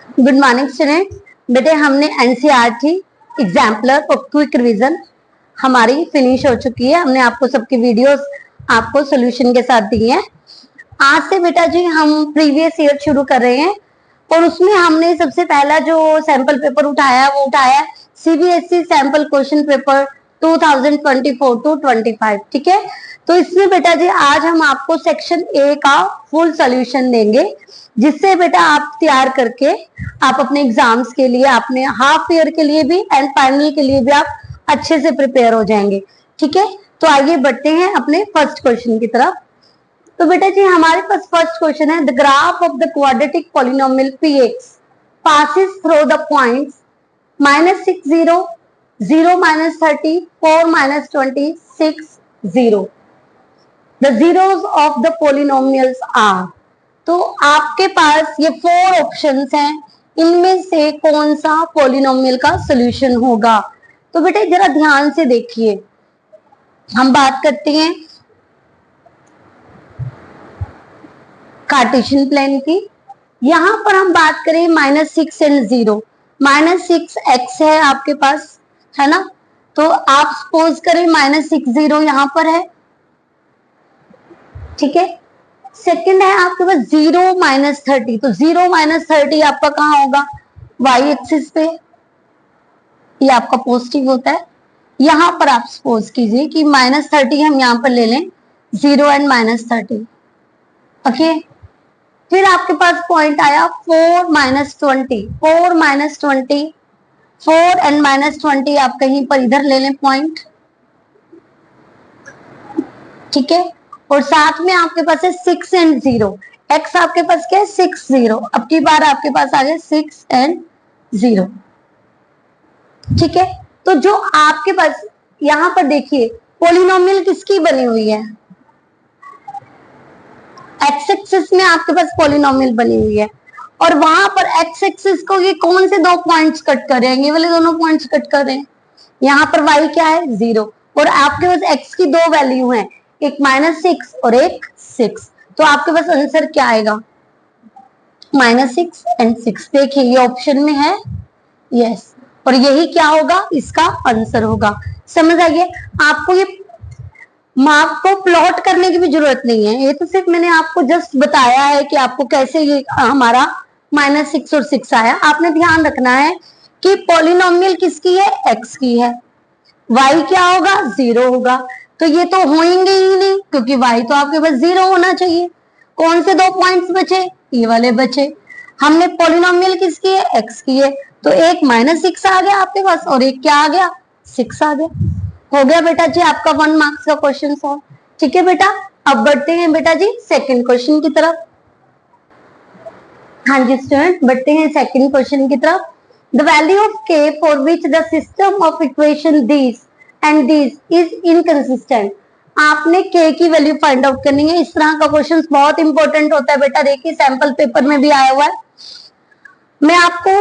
Good morning student. बेटे हमने NCERT exemplar और क्विक रिवीजन हमारी फिनिश हो चुकी है। हमने आपको सबकी वीडियोस आपको सोल्यूशन के साथ दी है। आज से बेटा जी हम प्रीवियस ईयर शुरू कर रहे हैं और उसमें हमने सबसे पहला जो सैंपल पेपर उठाया वो उठाया CBSE sample question paper 2024 to 25। ठीक है, तो इसमें बेटा जी आज हम आपको सेक्शन ए का फुल सोल्यूशन देंगे, जिससे बेटा आप तैयार करके आप अपने एग्जाम्स के लिए, अपने हाफ ईयर के लिए भी एंड फाइनल के लिए भी आप अच्छे से प्रिपेयर हो जाएंगे। ठीक है, तो आइए बढ़ते हैं अपने फर्स्ट क्वेश्चन की तरफ। तो बेटा जी हमारे पास फर्स्ट क्वेश्चन है, the graph of the quadratic polynomial px passes through the points -6 0 0 -30 4 -20 6 0. The zeros of the polynomials are, तो आपके पास ये 4 ऑप्शंस हैं, इनमें से कौन सा पॉलिनोमियल का सोल्यूशन होगा। तो बेटे जरा ध्यान से देखिए, हम बात करते हैं कार्टेशियन प्लेन की। यहां पर हम बात करें -6 एंड 0, -6 x है आपके पास, है ना। तो आप सपोज करें -6 0 यहां पर है। ठीक है, सेकंड है आपके पास 0 -30, तो 0 -30 आपका कहाँ होगा, y एक्सिस पे, ये आपका पॉजिटिव होता है। यहां पर आप सपोज कीजिए कि -30 हम यहां पर ले लें, 0 एंड -30। ओके, फिर आपके पास पॉइंट आया 4 -20, 4 -20, 4 एंड -20 आप कहीं पर इधर ले लें पॉइंट। ठीक है, और साथ में आपके पास है 6 एंड 0, x आपके पास क्या है 6 0, अब की बार आपके पास आ गया 6 एंड 0। ठीक है, तो जो आपके पास यहां पर देखिए पॉलिनोमियल किसकी बनी हुई है, एक्स एक्सिस में आपके पास पॉलिनोमियल बनी हुई है, और वहां पर एक्स एक्सिस को ये कौन से 2 पॉइंट्स कट कर रहे हैं, ये वाले दोनों पॉइंट्स कट कर रहे हैं। यहाँ पर y क्या है 0, और आपके पास x की 2 वैल्यू हैं, एक -6 और एक 6, तो आपके पास आंसर क्या आएगा, -6 एंड 6। देखिए ये ऑप्शन में है, यस, और यही क्या होगा, इसका आंसर होगा। समझ आइए, आपको ये मार्क को प्लॉट करने की भी जरूरत नहीं है, ये तो सिर्फ मैंने आपको जस्ट बताया है कि आपको कैसे ये हमारा -6 और 6 आया। आपने ध्यान रखना है कि पॉलिनोमियल किसकी है, x की है, y क्या होगा 0 होगा, तो ये तो होंगे ही नहीं क्योंकि y तो आपके पास 0 होना चाहिए। कौन से 2 पॉइंट्स बचे, ये वाले बचे। हमने पॉलिनोमियल किसकी है, x की है, तो एक -6 आ गया आपके पास और एक क्या आ गया 6 आ गया। हो गया बेटा जी आपका 1 मार्क्स का क्वेश्चन सॉल्व। ठीक है बेटा, अब बढ़ते हैं बेटा जी सेकंड क्वेश्चन की तरफ। हाँ जी स्टूडेंट, बढ़ते हैं सेकंड क्वेश्चन की तरफ। The value of k for which the system of equation this and this is inconsistent. आपने k की वैल्यू फाइंड आउट करनी है। इस तरह का क्वेश्चन बहुत इंपॉर्टेंट होता है बेटा, देखिए सैंपल पेपर में भी आया हुआ है। मैं आपको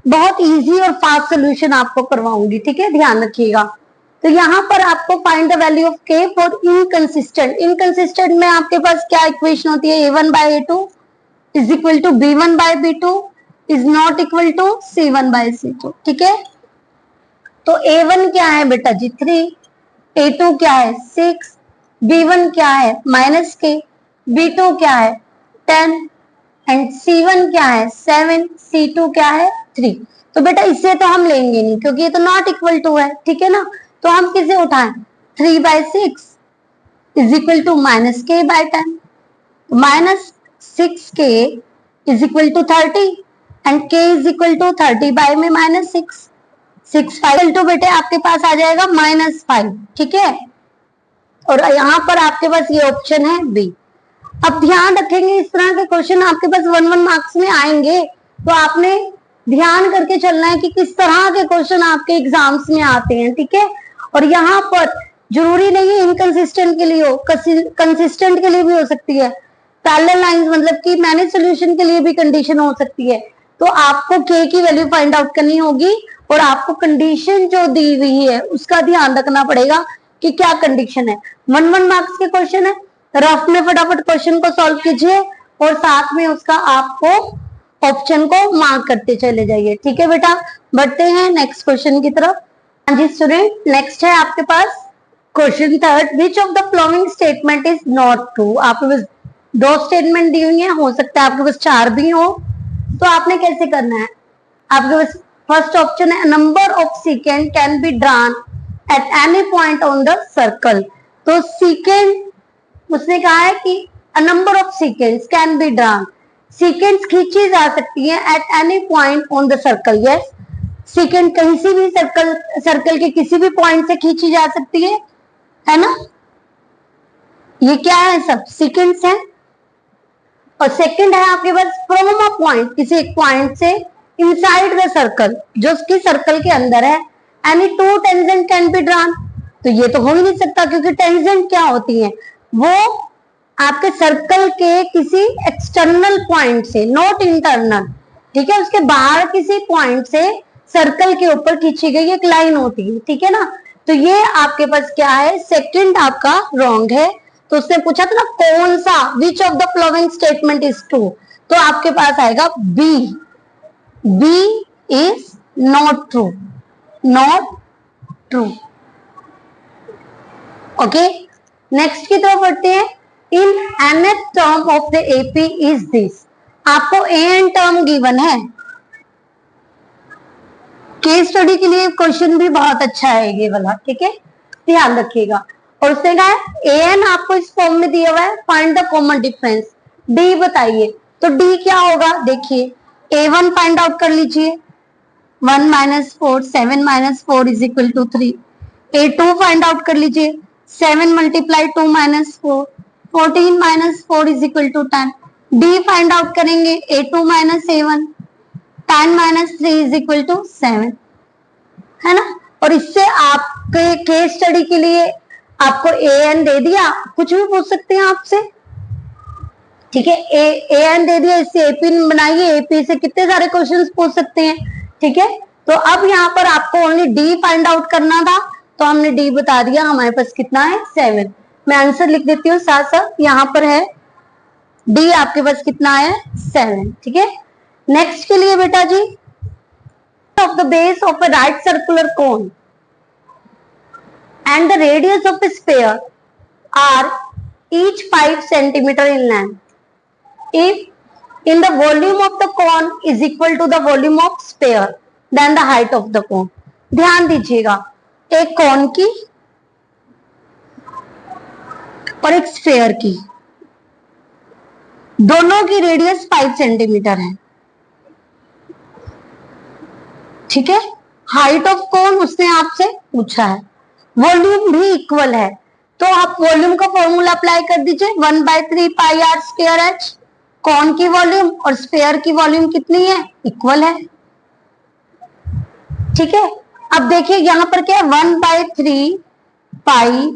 बहुत इजी और फास्ट सोल्यूशन आपको करवाऊंगी, ठीक है, ध्यान रखिएगा। तो यहाँ पर आपको find the value of k for inconsistent. Inconsistent में आपके पास क्या इक्वेशन होती है, a1 by a2 is equal to b1 by b2 is not equal to c1 by c2। ठीक है, तो a1 क्या है बेटा जी 3, a2 क्या है 6, b1 क्या है -k, b2 क्या है 10 एंड c1 क्या है 7, c2 क्या है 3। तो बेटा इससे तो हम लेंगे नहीं क्योंकि ये तो नॉट इक्वल टू है, ठीक है ना। तो हम किसे उठाएं, 3 by 6 is equal to -k by 10, -6k is equal to 30 and k is equal to 30 by में -6, 6 5 टू बेटे आपके पास आ जाएगा -5। ठीक है, और यहाँ पर आपके पास ये ऑप्शन है बी। अब ध्यान रखेंगे इस तरह के क्वेश्चन आपके पास 1 मार्क्स में आएंगे, तो आपने ध्यान करके चलना है कि किस तरह के क्वेश्चन आपके एग्जाम्स में आते हैं। ठीक है, और यहाँ पर जरूरी नहीं है इनकंसिस्टेंट के लिए हो, कंसिस्टेंट के लिए भी हो सकती है। पैरेलल लाइंस मतलब कि मैनेज सॉल्यूशन के लिए भी कंडीशन हो सकती है। तो आपको k की वैल्यू फाइंड आउट करनी होगी और आपको कंडीशन जो दी हुई है उसका ध्यान रखना पड़ेगा कि क्या कंडीशन है। 1 मार्क्स के क्वेश्चन है, रफ में फटाफट क्वेश्चन को सॉल्व कीजिए और साथ में उसका आपको ऑप्शन को मार्क करते चले जाइए। ठीक है बेटा, बढ़ते हैं नेक्स्ट क्वेश्चन की तरफ। हाँ जी स्टूडेंट, नेक्स्ट है आपके पास question third, which of the following statement is not true. आपके पास दो स्टेटमेंट दी हुई है, हो सकता है आपके पास चार भी हो, तो आपने कैसे करना है। आपके पास फर्स्ट ऑप्शन है number of second can be drawn at any point on the circle. तो सेकेंड उसने कहा है कि a number of sequence can be drawn, sequence खींची जा सकती है at any point on the circle. Yes, sequence कहीं से भी सर्कल के किसी भी पॉइंट से खींची जा सकती है ना। ये क्या है, सब सीक्वेंस है। और सेकंड है आपके पास फ्रॉम अ पॉइंट, किसी एक पॉइंट से इनसाइड द सर्कल, जो उसकी सर्कल के अंदर है, any two tangent can be drawn. तो ये तो हो ही नहीं सकता, क्योंकि टेंजेंट क्या होती है, वो आपके सर्कल के किसी एक्सटर्नल पॉइंट से, नॉट इंटरनल, ठीक है, उसके बाहर किसी पॉइंट से सर्कल के ऊपर खींची गई एक लाइन होती है। ठीक है ना, तो ये आपके पास क्या है, सेकंड आपका रॉन्ग है। तो उसने पूछा था ना कौन सा, which of the following statement is true, तो आपके पास आएगा B, B is not true, not true. Okay, next की तरफ बढ़ते हैं। In nth term of the AP is this. आपको एन टर्म गिवन है, केस स्टडी के लिए क्वेश्चन भी बहुत अच्छा है ये वाला, ठीक है, ध्यान रखिएगा। और उसने कहा है एन आपको इस फॉर्म में दिया हुआ है, find the common difference, D बताइए। तो डी क्या होगा, देखिए A1 फाइंड आउट कर लीजिए, 1 - 4, 7 - 4 is equal to 3। A2 find out कर लीजिए, 7 × 2 - 4, 14 - 4 is equal to 10। D find out करेंगे, A2 - A1, 10 - 3 is equal to 7, है ना। और इससे आपके केस स्टडी के लिए आपको एन दे दिया, कुछ भी पूछ सकते हैं आपसे, ठीक है, एन दे दिया, इससे एपी बनाइए, एपी से कितने सारे क्वेश्चंस पूछ सकते हैं। ठीक है, तो अब यहाँ पर आपको ओनली डी फाइंड आउट करना था, तो हमने डी बता दिया, हमारे पास कितना है 7। मैं आंसर लिख देती हूँ साथ साथ, यहाँ पर है डी आपके पास कितना है 7। ठीक है, नेक्स्ट के लिए बेटा जी, of the base of a right circular cone and the radius of a sphere are each 5 centimeter in length. If in the volume of the cone is equal to the volume of sphere, then the height of the cone. ध्यान दीजिएगा, एक cone की और एक sphere की, दोनों की radius 5 centimetre है। ठीक है, हाइट ऑफ कॉन उसने आपसे पूछा है, वॉल्यूम भी इक्वल है, तो आप वॉल्यूम का फॉर्मूला अप्लाई कर दीजिए, 1/3 पाई आर स्क्वायर एच। कॉन की वॉल्यूम और स्फेयर की वॉल्यूम कितनी है, इक्वल है। ठीक है, अब देखिए यहां पर क्या है, 1/3 पाई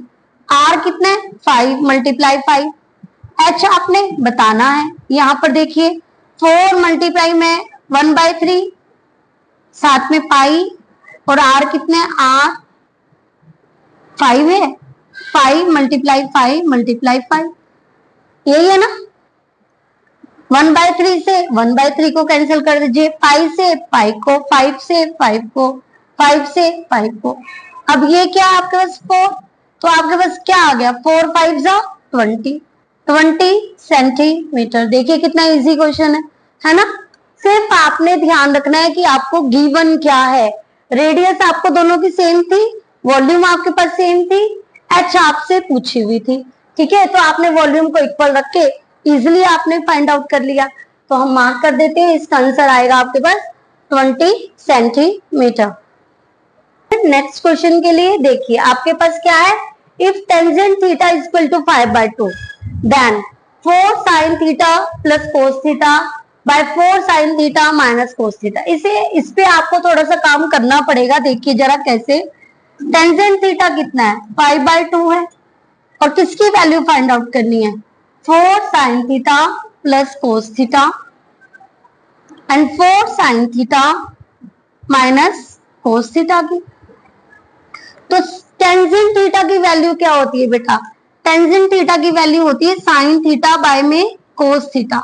आर कितना है 5 × 5, एच आपने बताना है। यहां पर देखिए 4 × में 1/3, साथ में पाई, और आर कितने है, आर 5 है, 5 × 5 × 5, यही है ना। 1/3 से 1/3 को कैंसिल कर दीजिए, पाई से पाई को, 5 से 5 को, 5 से 5 को। अब ये क्या है आपके पास 4, तो आपके पास क्या आ गया, 4 × 5 = 20 सेंटीमीटर। देखिए कितना इजी क्वेश्चन है ना। सिर्फ आपने ध्यान रखना है कि आपको गिवन क्या है, रेडियस आपको दोनों की सेम थी, वॉल्यूम आपके पास सेम थी, एच आपसे पूछी हुई थी। ठीक है, तो आपने वॉल्यूम को इक्वल रख के इजिली आपने फाइंड आउट कर लिया, तो हम मार्क कर देते हैं, इसका आंसर आएगा आपके पास 20 सेंटीमीटर। नेक्स्ट क्वेश्चन के लिए देखिए आपके पास क्या है, if tangent theta is equal to 5/2 then 4 sin theta plus cos theta by 4 sin theta minus cos theta. इस पे आपको थोड़ा सा काम करना पड़ेगा, देखिए जरा कैसे। टेंजेंट थीटा कितना है, 5/2 है, और किसकी वैल्यू फाइंड आउट करनी है, 4 sin theta plus cos theta and 4 sin theta minus cos theta की। तो टेंजेंट थीटा की वैल्यू क्या होती है बेटा, टेंजेंट थीटा की वैल्यू होती है sin थीटा बाय में cos थीटा।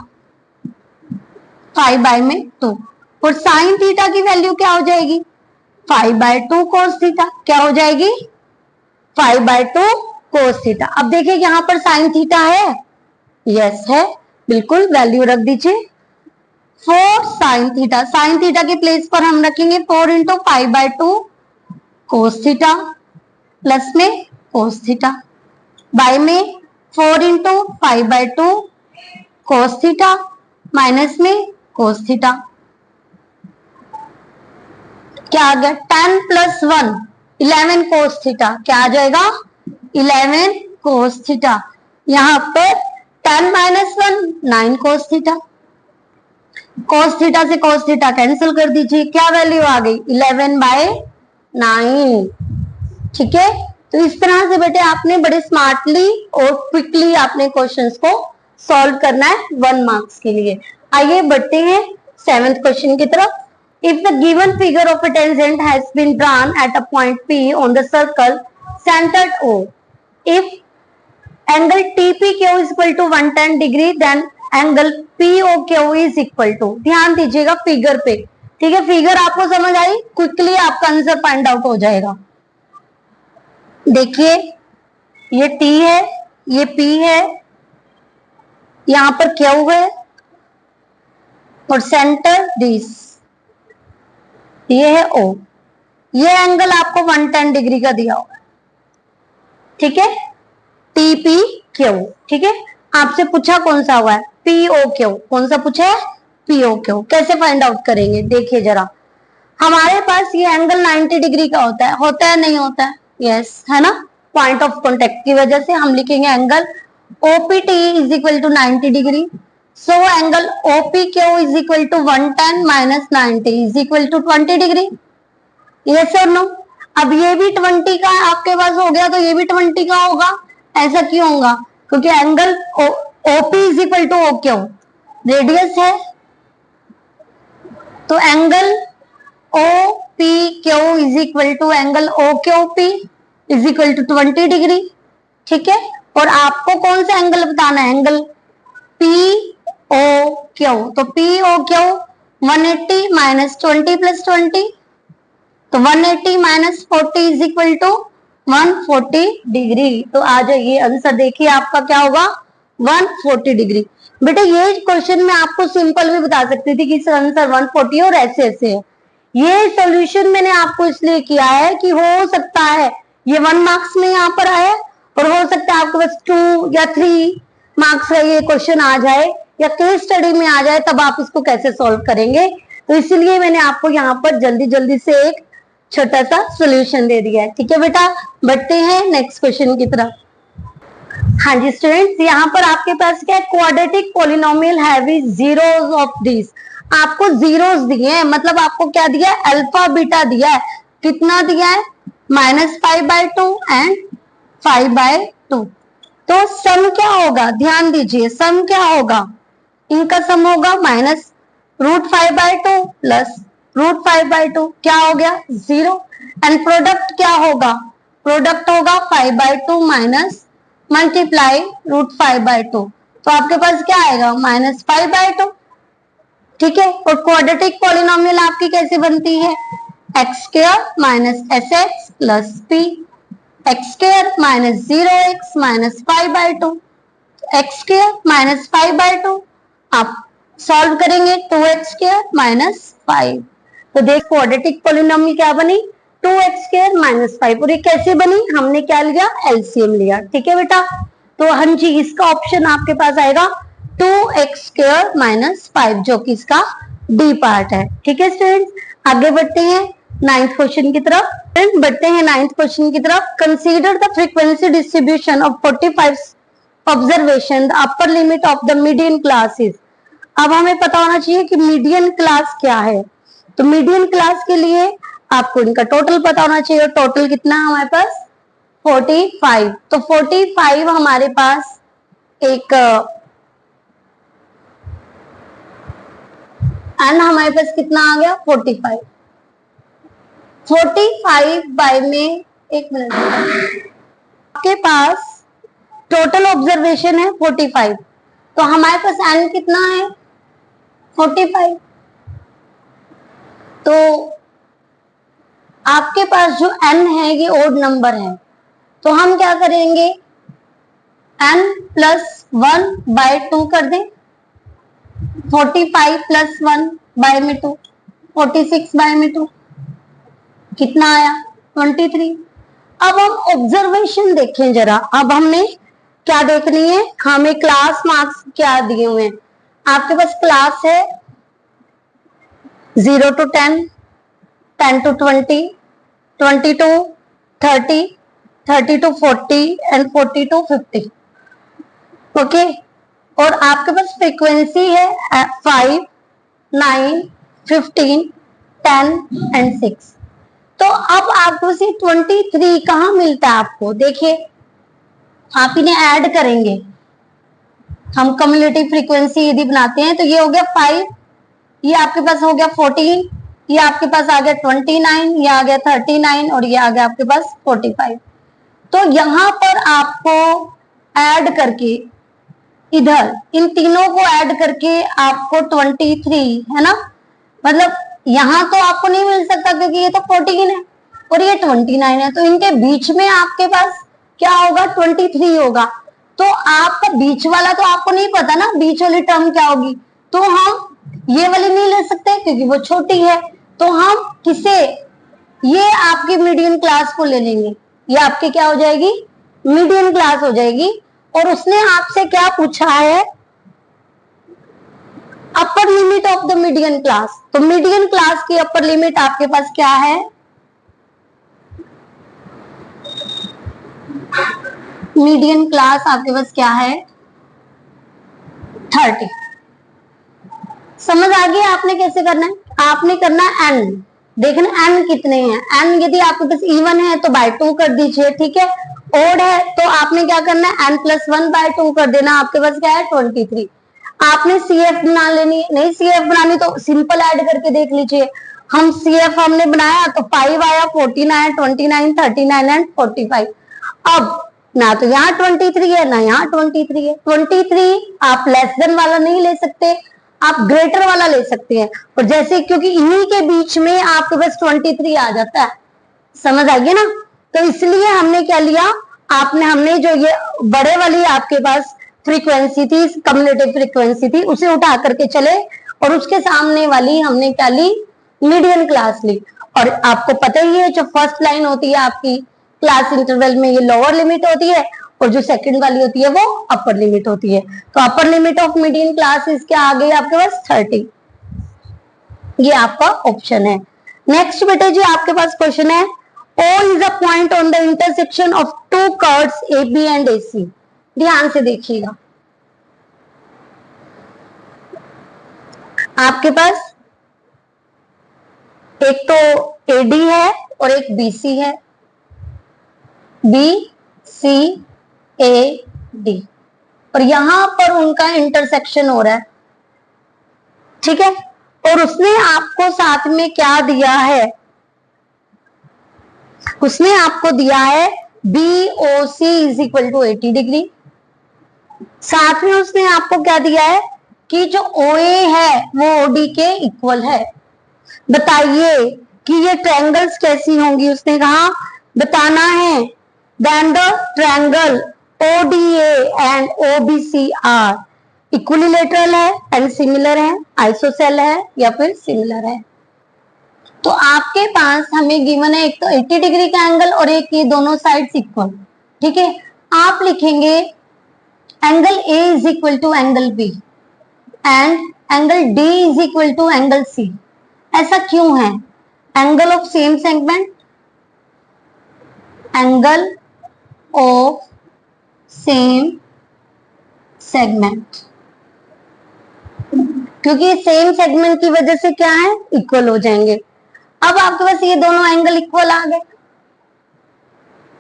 5/2। और साइन थीटा की वैल्यू क्या हो जाएगी? 5/2 कोस थीटा। क्या हो जाएगी? 5/2 कोस थीटा। अब देखिए यहां पर साइन थीटा है, यस है, बिल्कुल वैल्यू रख दीजिए 4 साइन थीटा। साइन थीटा के प्लेस पर हम रखेंगे 4 इंटू 5/2 कोस थीटा, प्लस में कोस थीटा, बाय में 4 इंटू 5/2 कोस थीटा, माइनस में कोस थीटा। क्या आ गया? 10 प्लस 1 11 कोस थीटा। क्या आ जाएगा? 11 कोस थीटा। यहां पर 10 minus 1 9 cos theta. Cos theta से कोस थीटा कैंसिल कर दीजिए। क्या वैल्यू आ गई? 11/9। ठीक है, तो इस तरह से बेटे आपने बड़े स्मार्टली और क्विकली आपने क्वेश्चंस को सॉल्व करना है 1 मार्क्स के लिए। आइए बढ़ते हैं 7th क्वेश्चन की तरफ। If the given figure of a tangent has been drawn at a point P on the circle centered O, if angle TPQ is equal to 110 degree, then angle POQ is equal to, ध्यान दीजिएगा figure पे, ठीक है, figure आपको समझ आई, quickly आपका answer find out हो जाएगा। देखिए ये T है, ये P है, यहां पर Q है और सेंटर दिस, ये है O। ये एंगल आपको 110 डिग्री का दिया होगा, ठीक है, TPQ। ठीक है, आपसे पूछा कौन सा हुआ है? POQ। कौन सा पूछा है? POQ। कैसे फाइंड आउट करेंगे? देखिए जरा, हमारे पास ये एंगल 90 डिग्री का होता है नहीं होता है? यस, है ना, पॉइंट ऑफ कॉन्टेक्ट की वजह से हम लिखेंगे angle OPT is equal to 90 degree. So angle OPQ is equal to 110 minus 90 is equal to 20 degree. Yes और नो? अब ये भी 20 का आपके पास हो गया तो ये भी 20 का होगा। ऐसा क्यों होगा? क्योंकि angle OP is equal to OQ, radius है, तो angle OPQ is equal to angle OQP is equal to 20 degree. ठीक है, और आपको कौन सा एंगल बताना है? Angle POQ। तो POQ 180 माइनस 20 प्लस 20, तो 180 minus 40 is equal to 140 degree. तो आ जाइए आंसर, देखिए आपका क्या होगा? 140 डिग्री। बेटा ये क्वेश्चन मैं आपको सिंपल भी बता सकती थी कि इसका आंसर 140 और ऐसे ऐसे है। ये सॉल्यूशन मैंने आपको इसलिए किया है कि हो सकता है ये 1 मार्क्स में यहाँ पर आए और हो सकता है आपके पास 2 या 3 मार्क्स का ये क्वेश्चन आ जाए या केस स्टडी में आ जाए, तब आप इसको कैसे सॉल्व करेंगे। तो इसलिए मैंने आपको यहाँ पर जल्दी जल्दी से एक छोटा सा सॉल्यूशन दे दिया है। ठीक है बेटा, बढ़ते हैं नेक्स्ट क्वेश्चन की तरफ। हाँ जी स्टूडेंट्स, यहाँ पर आपके पास क्या है? Quadratic polynomial having zeros of this. आपको जीरोस दिए हैं, मतलब आपको क्या दिया है? अल्फा बीटा दिया है। कितना दिया है? -5/2 एंड 5/2। तो सम क्या होगा? ध्यान दीजिए, सम क्या होगा? इनका सम होगा -√5/2 प्लस √5/2। क्या हो गया? 0। एंड प्रोडक्ट क्या होगा? प्रोडक्ट होगा 5/2 माइनस मल्टीप्लाई √5/2। तो आपके पास क्या आएगा? -5/2। ठीक है, और क्वाड्रेटिक पॉलिनोमियल आपकी कैसे बनती है? x² minus sx plus p, x² minus 0x minus 5/2, x² minus 5/2 आप सॉल्व करेंगे 2x² माइनस 5। तो देख क्वाड्रेटिक पॉलिनोमियल क्या बनी? 2x² minus 5। और ये कैसे बनी? हमने क्या लिया? एलसीएम लिया। ठीक है बेटा, तो हाँ जी, इसका ऑप्शन आपके पास आएगा 2x² माइनस 5, जो कि इसका डी पार्ट है। ठीक है स्टूडेंट्स, आगे बढ़ते हैं 9th क्वेश्चन की तरफ। बढ़ते हैं 9th क्वेश्चन की तरफ। Consider the frequency distribution of 45 observation, the upper limit of the median classes. अब हमें पता होना चाहिए कि मीडियन क्लास क्या है। तो मीडियन क्लास के लिए आपको इनका टोटल पता होना चाहिए। टोटल कितना है हमारे पास? 45। तो 45 हमारे पास एक एंड हमारे पास कितना आ गया? 45। 45 बाय में, एक मिनट, आपके पास टोटल ऑब्जर्वेशन है 45, तो हमारे पास एन कितना है? 45। तो आपके पास जो n है ये ओड नंबर है, तो हम क्या करेंगे, n प्लस 1/2 कर दें। 45 प्लस 1/2, 46/2 कितना आया, 23। अब हम ऑब्जर्वेशन देखें जरा। अब हमने क्या देखनी है, हमें क्लास मार्क्स क्या दिए हुए हैं। आपके पास क्लास है 0 to 10, 10 to 20, 20 to 30, 30 to 40 and 40 to 50। Okay, और आपके पास फ्रीक्वेंसी है 5, 9, 15, 10 एंड 6। तो अब आपको से 23 कहाँ मिलता है आपको, देखिए आप इन्हें ऐड करेंगे। हम कम्युलेटिव फ्रीक्वेंसी यदि बनाते हैं तो ये हो गया 5, ये आपके पास हो गया 14, ये आपके पास आ गया 29, ये आ गया 39 और ये आ गया आपके पास 45। तो यहां पर आपको ऐड करके, इधर इन तीनों को ऐड करके आपको 23 है ना, मतलब यहां तो आपको नहीं मिल सकता क्योंकि ये तो 14 है और ये 29 है, तो इनके बीच में आपके पास क्या होगा, 23 होगा। तो आपका बीच वाला तो आपको नहीं पता ना, बीच वाली टर्म क्या होगी, तो हम ये वाली नहीं ले सकते क्योंकि वो छोटी है। तो हम किसे, ये आपकी मीडियन क्लास को ले लेंगे, ये आपकी क्या हो जाएगी, मीडियन क्लास हो जाएगी। और उसने आपसे क्या पूछा है, upper limit of the median class. तो मीडियन क्लास की अपर लिमिट आपके पास क्या है, मीडियन क्लास आपके पास क्या है, 30। समझ आ गया आपने कैसे करना है, आपने करना है n, देखना n कितने हैं। n यदि आपके पास इवन है तो बाय 2 कर दीजिए, ठीक है। ओड है तो आपने क्या करना है, n प्लस 1/2 कर देना, आपके पास क्या है 23। आपने CF बना लेनी, नहीं CF बनानी तो सिंपल ऐड करके देख लीजिए। हम CF हमने बनाया तो 5 आया, 14 आया, 29, 39 एंड 45। अब ना तो यहाँ 23 है ना यहाँ 23 है। 23 आप लेस देन वाला नहीं ले सकते, आप ग्रेटर वाला ले सकते हैं। और जैसे क्योंकि इन्हीं के बीच में आपके पास 23 आ जाता है, समझ आ गया ना। तो इसलिए हमने क्या लिया, हमने जो ये बड़े वाली आपके पास फ्रीक्वेंसी थी, कम्युलेटिव फ्रीक्वेंसी थी, उसे उठा करके चले और उसके सामने वाली हमने क्या ली, मीडियन क्लास ली। और आपको पता ही है जो फर्स्ट लाइन होती है आपकी क्लास इंटरवल में, ये लोअर लिमिट होती है और जो सेकंड वाली होती है वो अपर लिमिट होती है। तो upper limit of median class क्या आ गई आपके पास 30, ये आपका ऑप्शन है। नेक्स्ट बेटे जी आपके पास क्वेश्चन है, O is a point on the intersection of two curves AB and AC। ध्यान से देखिएगा, आपके पास एक तो AD है और एक BC है, BCAD, और यहां पर उनका इंटरसेक्शन हो रहा है, ठीक है। और उसने आपको साथ में क्या दिया है, उसने आपको दिया है BOC is equal to 80 degree. साथ में उसने आपको क्या दिया है कि जो OA है वो OD के इक्वल है। बताइए कि ये ट्रायंगल्स कैसी होंगी, उसने कहा बताना है। Then the triangle ODA and OBC are equilateral है एंड सिमिलर है, आइसोसेल है या फिर सिमिलर है। तो आपके पास हमें गिवन है एक तो 80 डिग्री का एंगल और एक ये दोनों साइड्स इक्वल, ठीक है। आप लिखेंगे angle A is equal to angle B and angle D is equal to angle C। ऐसा क्यों है, angle of same segment, angle of same segment, क्योंकि सेम सेगमेंट की वजह से क्या है, इक्वल हो जाएंगे। अब आपके पास ये दोनों एंगल इक्वल आ गए,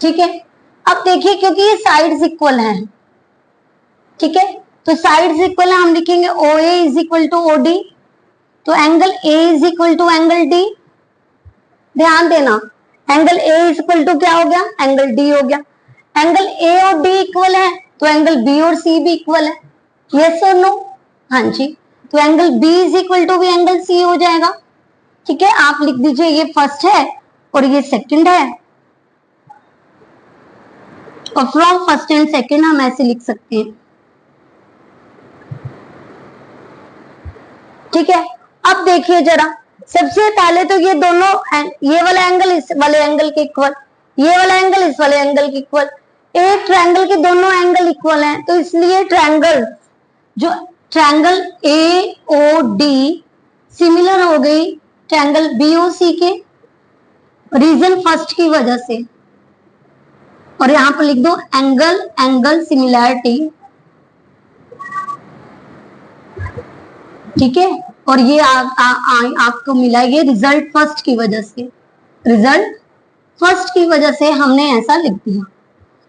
ठीक है। अब देखिए क्योंकि ये साइड्स इक्वल हैं, ठीक है, तो साइड्स इक्वल है, हम लिखेंगे OA is equal to OD, तो angle A is equal to angle D। ध्यान देना, angle A is equal to क्या हो गया, एंगल D हो गया। एंगल A और D इक्वल है तो एंगल B और C भी इक्वल है, यस और नो, हाँ जी। तो angle B is equal to भी एंगल सी हो जाएगा। ठीक है, आप लिख दीजिए ये फर्स्ट है और ये सेकंड है, और फ्रॉम फर्स्ट एंड सेकंड हम ऐसे लिख सकते हैं। ठीक है, अब देखिए जरा, सबसे पहले तो ये दोनों, ये वाला एंगल इस वाले एंगल के इक्वल, ये वाला एंगल इस वाले एंगल के इक्वल। एक ट्रायंगल के दोनों एंगल इक्वल हैं, तो इसलिए ट्रायंगल, जो triangle A O D similar हो गई ट्रायंगल बी ओ सी के, रीजन फर्स्ट की वजह से। और यहां पर लिख दो एंगल एंगल सिमिलैरिटी। ठीक है, और ये आपको मिला ये रिजल्ट फर्स्ट की वजह से, रिजल्ट फर्स्ट की वजह से हमने ऐसा लिख दिया।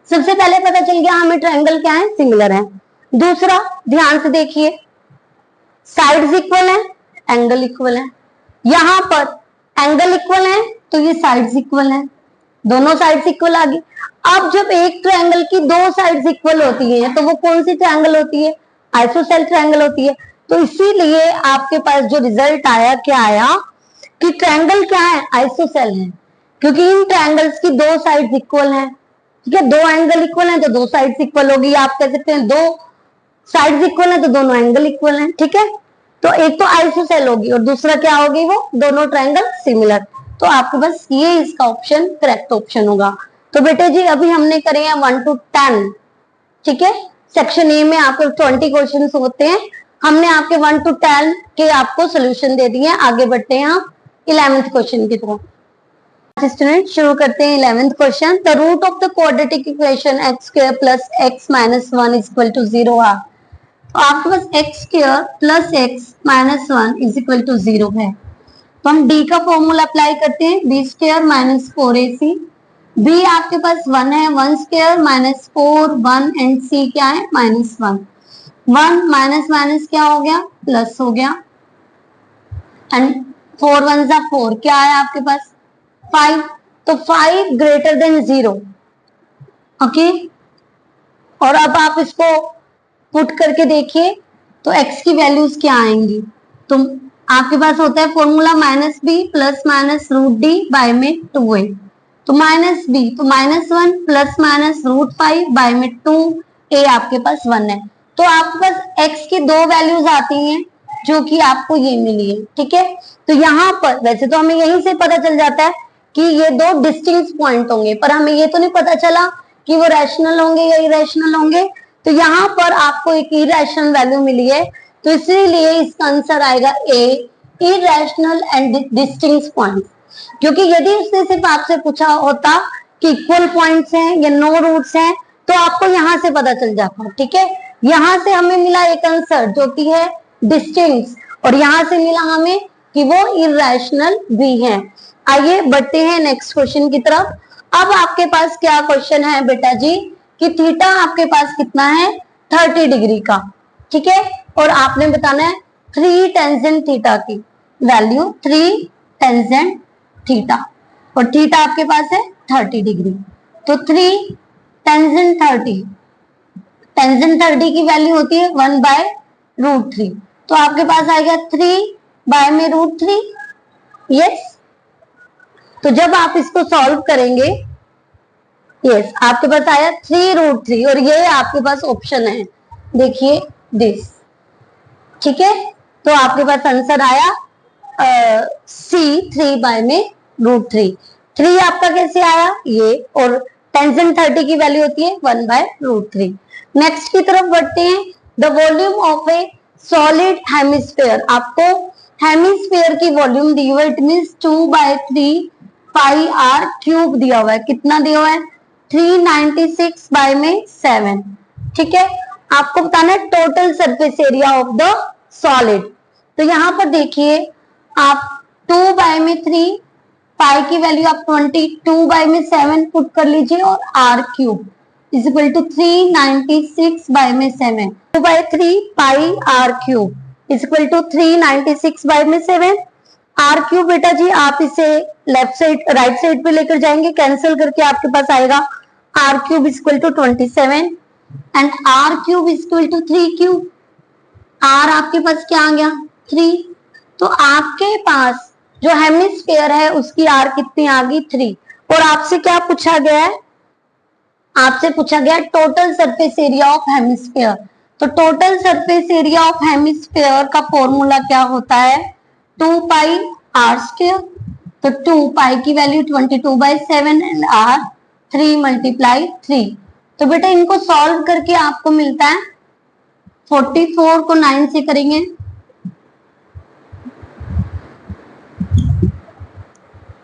सबसे पहले पता चल गया हमें ट्रायंगल क्या है, सिमिलर है। दूसरा, ध्यान से देखिए, साइड्स इक्वल है, एंगल इक्वल है। यहां पर एंगल इक्वल है तो ये साइड्स इक्वल है, दोनों साइड्स इक्वल आ गई। अब जब एक ट्रायंगल की दो साइड्स इक्वल होती हैं तो वो कौन सी ट्रायंगल होती है, आइसोसेल ट्रायंगल होती है। तो इसीलिए आपके पास जो रिजल्ट आया, क्या आया कि ट्रायंगल क्या है, आइसोसेल है, क्योंकि इन ट्रायंगल्स की दो साइड्स इक्वल हैं। ठीक है, दो एंगल इक्वल हैं तो दो साइड्स इक्वल होगी। आप कह सकते हैं दो साइड्स इक्वल हैं तो दोनों एंगल इक्वल हैं। ठीक है, तो एक तो आइसोसेल होगी और दूसरा क्या होगी, वो दोनों ट्रायंगल सिमिलर। तो आपके पास ये इसका ऑप्शन करेक्ट ऑप्शन होगा। तो बेटे जी अभी हमने करे हैं 1 to 10। ठीक है, सेक्शन ए में आपको 20 क्वेश्चन होते हैं, हमने आपके 1 to 10 के आपको सोल्यूशन दे दिए। आगे बढ़ते हैं हम 11th क्वेश्चन की तरफ। स्टूडेंट शुरू करते हैं 11th question. The root of the quadratic equation x square plus x minus 1 is equal to 0 है। तो आपके पास x square plus x minus 1 is equal to 0 है। तो हम डी का फॉर्मूला अप्लाई करते हैं, B square minus 4ac। B आपके पास 1 है, 1 स्क्वायर माइनस 4 1 एंड सी क्या है, माइनस 1। 1 माइनस माइनस क्या हो गया, प्लस हो गया, एंड 4 1 जा 4, क्या है आपके पास 5। तो 5 ग्रेटर देन 0। ओके, और अब आप इसको पुट करके देखिए तो x की वैल्यूज क्या आएंगी। तो आपके पास होता है formula minus B plus minus root D by में 2a। तो माइनस बी तो minus 1 plus minus root 5 by में 2a आपके पास 1 है। तो आपके पास x की दो वैल्यूज आती हैं जो कि आपको ये मिली है। ठीक है, तो यहाँ पर वैसे तो हमें यहीं से पता चल जाता है कि ये दो डिस्टिंक्ट पॉइंट होंगे, पर हमें ये तो नहीं पता चला कि वो रैशनल होंगे या इरेशनल होंगे। तो यहाँ पर आपको एक इरेशनल वैल्यू मिली है, तो इसीलिए इसका आंसर आएगा ए, इरेशनल एंड डिस्टिंक्ट पॉइंट्स। क्योंकि यदि उसने सिर्फ आपसे पूछा होता कि इक्वल पॉइंट्स हैं या नो रूट्स हैं तो आपको यहाँ से पता चल जाता। ठीक है, यहाँ से हमें मिला एक आंसर जो कि है डिस्टिंक्ट, और यहाँ से मिला हमें कि वो इरेशनल भी हैं। आइए बढ़ते हैं नेक्स्ट क्वेश्चन की तरफ। अब आपके पास क्या क्वेश्चन है बेटा जी कि थीटा आपके पास कितना है, 30 डिग्री का। ठीक है, और आपने बताना है 3 टेंजेंट थीटा की वैल्यू, 3 टेंजेंट थीटा, और थीटा आपके पास है 30 डिग्री। तो 3 टेंजेंट 30, टेंजेंट 30 की वैल्यू होती है 1 बाय रूट 3। तो आपके पास आएगा 3 बाय में रूट 3। यस, तो जब आप इसको सॉल्व करेंगे, यस आपके पास आया 3 रूट 3, और ये आपके पास ऑप्शन है, देखिए दिस। ठीक है, तो आपके पास आंसर आया सी, 3 बाय में रूट 3। 3 आपका कैसे आया ये, और टेंजेंट 30 की वैल्यू होती है 1 बाय रूट 3। नेक्स्ट की तरफ बढ़ते हैं। The volume of a solid hemisphere, आपको हेमिस्फीयर की वॉल्यूम दी हुई है, it means 2 by 3 pi r cube दिया हुआ है। कितना दिया हुआ है, 396 बाय में 7। ठीक है, आपको बताना है total surface area of the solid. तो यहाँ पर देखिए आप 2 बाय में 3, पाई की वैल्यू आप 22 बाय में 7 पुट कर लीजिए, और r cube is equal to 396 by में 7। 2 by 3 pi r cube is equal to 396 by में 7। आर क्यूब बेटा जी आप इसे लेफ्ट साइड राइट साइड पे लेकर जाएंगे, कैंसिल करके आपके पास आएगा r cube is equal to 27 and r cube is equal to 3 cube. R आपके पास क्या आ गया 3, तो आपके पास जो हेमिस्फीयर है उसकी आर कितनी आ गई 3। और आपसे क्या पूछा गया है, आपसे पूछा गया total surface area of hemisphere. तो total surface area of hemisphere का फॉर्मूला क्या होता है 2 पाई आर स्क्वायर। तो 2 पाई की वैल्यू 22/7 एंड आर 3 मल्टीप्लाई 3। तो बेटा इनको सॉल्व करके आपको मिलता है 44 को 9 से करेंगे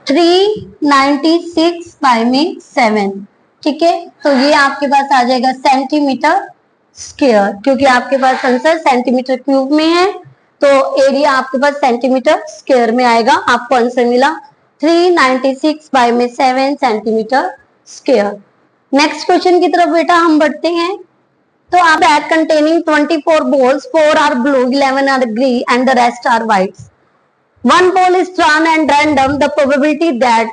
396/7। ठीक है, तो ये आपके पास आ जाएगा सेंटीमीटर स्क्वायर, क्योंकि आपके पास आंसर सेंटीमीटर क्यूब में है तो एरिया आपके पास सेंटीमीटर स्क्वायर में आएगा। आपको आंसर मिला 396/7 सेंटीमीटर स्क्वायर। नेक्स्ट क्वेश्चन की तरफ बेटा हम बढ़ते हैं। तो आप bag containing 24 balls, 4 are blue, 11 are green and the rest are white. One ball is drawn and random. The probability that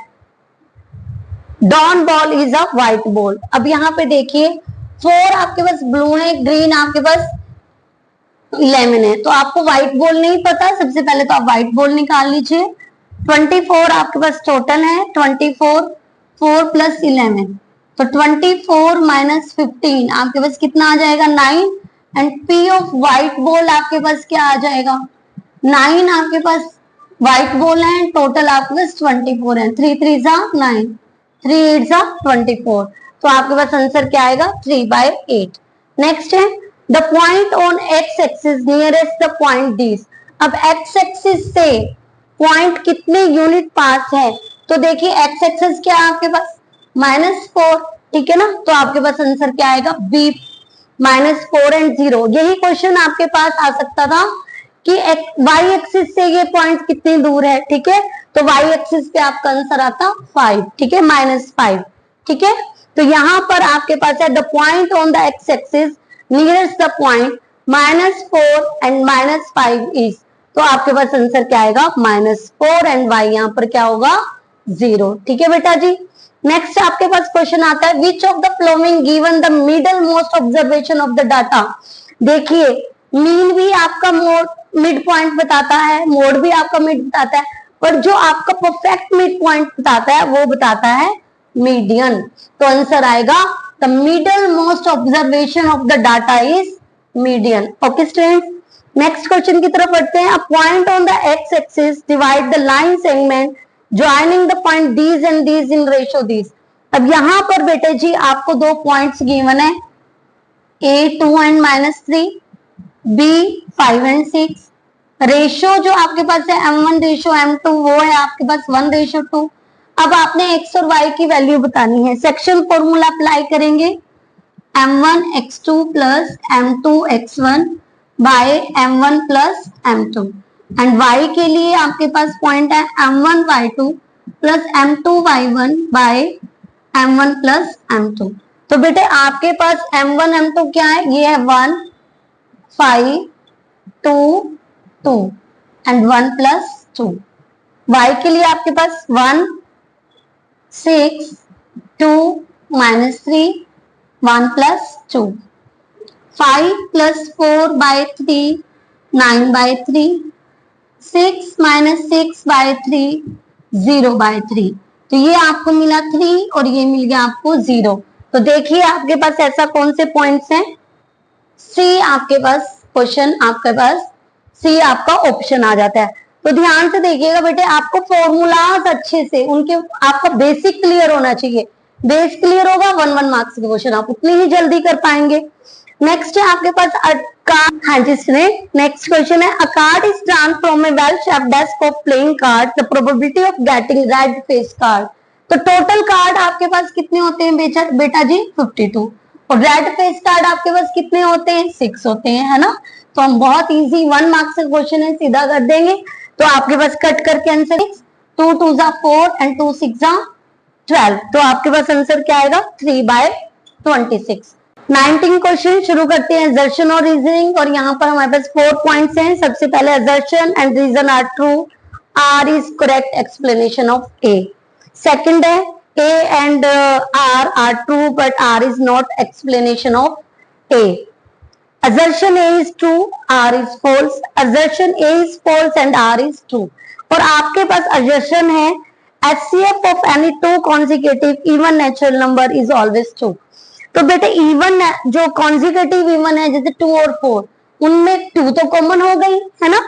drawn ball is a white ball. अब यहाँ पे देखिए 4 आपके पास ब्लू है, ग्रीन आपके पास 11 है, तो आपको व्हाइट बॉल नहीं पता, सबसे पहले तो आप व्हाइट बॉल निकाल लीजिए। 24 आपके पास टोटल है, 24 4 + 11, तो 24 - 15 आपके पास कितना आ जाएगा 9। And P of white ball आपके पास क्या आ जाएगा 9 आपके पास व्हाइट बॉल है, टोटल आपके पास 24 है। 3 3 9, 3 8 24, तो आपके पास आंसर क्या आएगा 3/8। नेक्स्ट है the point on x axis nearest the point डीज। अब एक्स एक्सिस से पॉइंट कितने यूनिट पास है, तो देखिए एक्स एक्सिस क्या है आपके पास -4, ठीक है ना, तो आपके पास आंसर क्या आएगा बी -4 एंड 0। यही क्वेश्चन आपके पास आ सकता था कि वाई एक्सिस से ये पॉइंट कितनी दूर है, ठीक है, तो वाई एक्सिस पे आपका आंसर आता 5, ठीक है, -5, ठीक है। तो यहाँ पर आपके पास है the point on the x axis nearest the point -4 and -5 is, तो आपके पास आंसर क्या आएगा -4 एंड y यहाँ पर क्या होगा 0, ठीक है बेटा जी। नेक्स्ट आपके पास क्वेश्चन आता है विच of the flowing given the middle most observation of the data. देखिए मीन भी आपका मिड पॉइंट बताता है, मोड भी आपका मिड बताता है, पर जो आपका परफेक्ट मिड पॉइंट बताता है वो बताता है मीडियन। तो आंसर आएगा the middle most observation of the data is median. Okay students, next question की तरफ बढ़ते हैं। A point on the x axis divide the line segment joining the point these and these in ratio these. अब यहाँ पर बेटे जी आपको 2 points given है A2 and -3, B5 and 6। Ratio जो आपके पास है M1 रेशियो M2 वो है आपके पास 1:2। अब आपने x और y की वैल्यू बतानी है, सेक्शन फॉर्मूला अप्लाई करेंगे M1 x2 + M2 x1 bye M1 + M2 and y के लिए आपके पास पॉइंट है M1 y2 + M2 y1 bye M1 + M2। तो बेटे आपके पास M1 M2 क्या है, ये है 1 5 2 2 एंड 1 + 2। y के लिए आपके पास 1 6 2 -3 1 + 2, 5 + 4/3 9/3, 6 - 6/3 0/3। तो ये आपको मिला 3 और ये मिल गया आपको 0। तो देखिए आपके पास ऐसा कौन से पॉइंट्स हैं, सी आपके पास क्वेश्चन, आपके पास सी आपका ऑप्शन आ जाता है। तो ध्यान से देखिएगा बेटे, आपको फॉर्मूलाज अच्छे से उनके आपका बेसिक क्लियर होना चाहिए। बेस क्लियर होगा 1 मार्क्स के क्वेश्चन आप उतनी ही जल्दी कर पाएंगे। नेक्स्ट है आपके पास हाँ जी स्टूडेंट, नेक्स्ट क्वेश्चन है अ card is drawn from A well shaped desk of playing card, the probability of getting red face card. तो टोटल कार्ड आपके पास कितने होते हैं बेटा जी 52, और रेड फेस कार्ड आपके पास कितने होते हैं 6 होते हैं, है ना। तो हम बहुत इजी 1 मार्क्स का क्वेश्चन है, सीधा कर देंगे। तो आपके पास कट करके आंसर 2 2 4 एंड 2 6 12, तो आपके पास आंसर क्या आएगा 3/26। 19 क्वेश्चन शुरू करते हैं असर्शन और रीजनिंग, और यहाँ पर हमारे पास 4 पॉइंट्स हैं। सबसे पहले assertion and reason are true, R is correct explanation of A. Second है A and R are true but R is not explanation of A. assertion A is true, R is false, assertion A is false and R is true. और आपके पास assertion है HCF of any two consecutive even natural number is always true. तो बेटे even जो consecutive even है जैसे 2 और 4, उनमें 2 तो कॉमन हो गई है ना,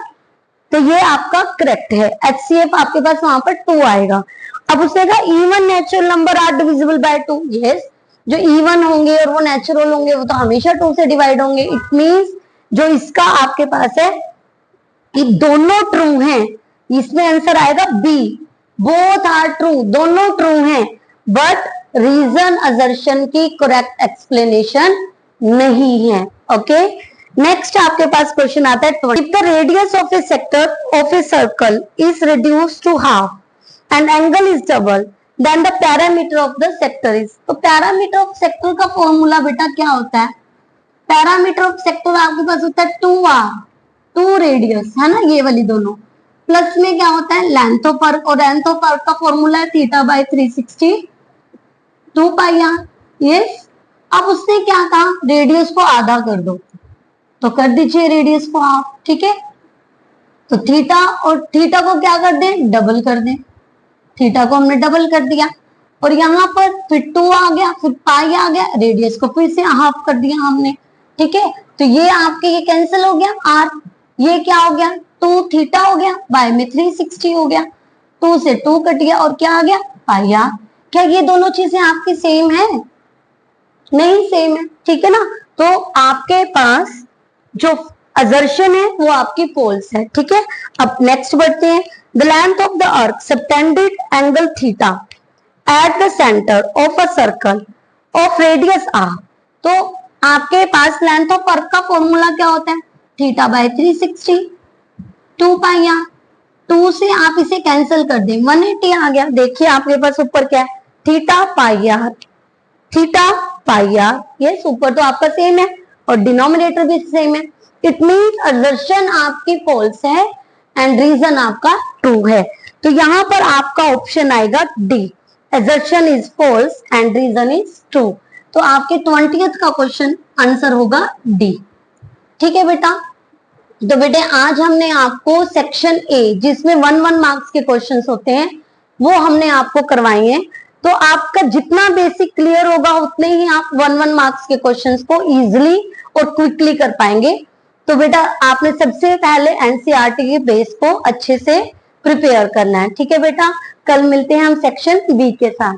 तो ये आपका करेक्ट है। HCF आपके पास वहां पर 2 आएगा। अब उसने कहा even natural number are divisible by 2, yes, जो इवन होंगे और वो नेचुरल होंगे वो तो हमेशा 2 से डिवाइड होंगे। इट मींस जो इसका आपके पास है कि दोनों ट्रू हैं, इसमें आंसर आएगा बी, बोथ आर ट्रू, दोनों ट्रू हैं, बट रीजन असर्शन की करेक्ट एक्सप्लेनेशन नहीं है। ओके, नेक्स्ट आपके पास क्वेश्चन आता है 20. If the radius of a sector of a circle is reduced to half and angle is double, then the parameter of the sector is. तो parameter of sector का formula बेटा क्या होता है? पैरामीटर ऑफ सेक्टर आपके पास होता है 2r, 2 रेडियस है ना, ये वाली दोनों, प्लस में क्या होता है लेंथ ऑफ आर्क, और लेंथ ऑफ आर्क का फॉर्मूला है theta by 360 2 pi r. Yes, अब उसने क्या कहा रेडियस को आधा कर दो, तो कर दीजिए रेडियस को हाफ, ठीक है। तो थीटा और थीटा को क्या कर दें, डबल कर दें, थीटा को हमने डबल कर दिया, और यहाँ पर फिर 2 आ गया, फिर पाई आ गया, रेडियस को फिर से हाफ कर दिया हमने, ठीक है। तो ये आपके ये कैंसिल हो गया आर, ये क्या हो गया 2 थीटा हो गया, बाय में 360 हो गया, 2 से 2 कट गया और क्या आ गया पाई आर। क्या ये दोनों चीजें आपकी सेम है? नहीं सेम है, ठीक है ना। तो आपके पास जो असर्शन है वो आपकी पोल्स है, ठीक है। अब नेक्स्ट बढ़ते हैं। The length of the earth subtended angle theta at the centre of a circle of radius r. तो आपके पास लेंथ ऑफ अर्थ का फॉर्मूला क्या होता है थीटा बाय 360 2 पाई आर। 2 से आप इसे कैंसिल कर दें, 180 आ गया। देखिए आपके पास ऊपर क्या है theta pi r, theta pi r, ये ऊपर तो आपका सेम है और डिनोमिनेटर भी सेम है। इट मींस असर्शन आपकी फॉल्स है एंड रीजन आपका ट्रू है। तो यहाँ पर आपका ऑप्शन आएगा D, assertion is false and reason is true. तो आपके 20th का क्वेश्चन आंसर होगा डी, ठीक है बेटा। तो बेटे आज हमने आपको सेक्शन ए जिसमें 1-1 मार्क्स के क्वेश्चंस होते हैं वो हमने आपको करवाए हैं। तो आपका जितना बेसिक क्लियर होगा उतने ही आप 1-1 मार्क्स के क्वेश्चंस को इजीली और क्विकली कर पाएंगे। तो बेटा आपने सबसे पहले एनसीईआरटी के बेस को अच्छे से प्रिपेयर करना है, ठीक है बेटा। कल मिलते हैं हम सेक्शन बी के साथ।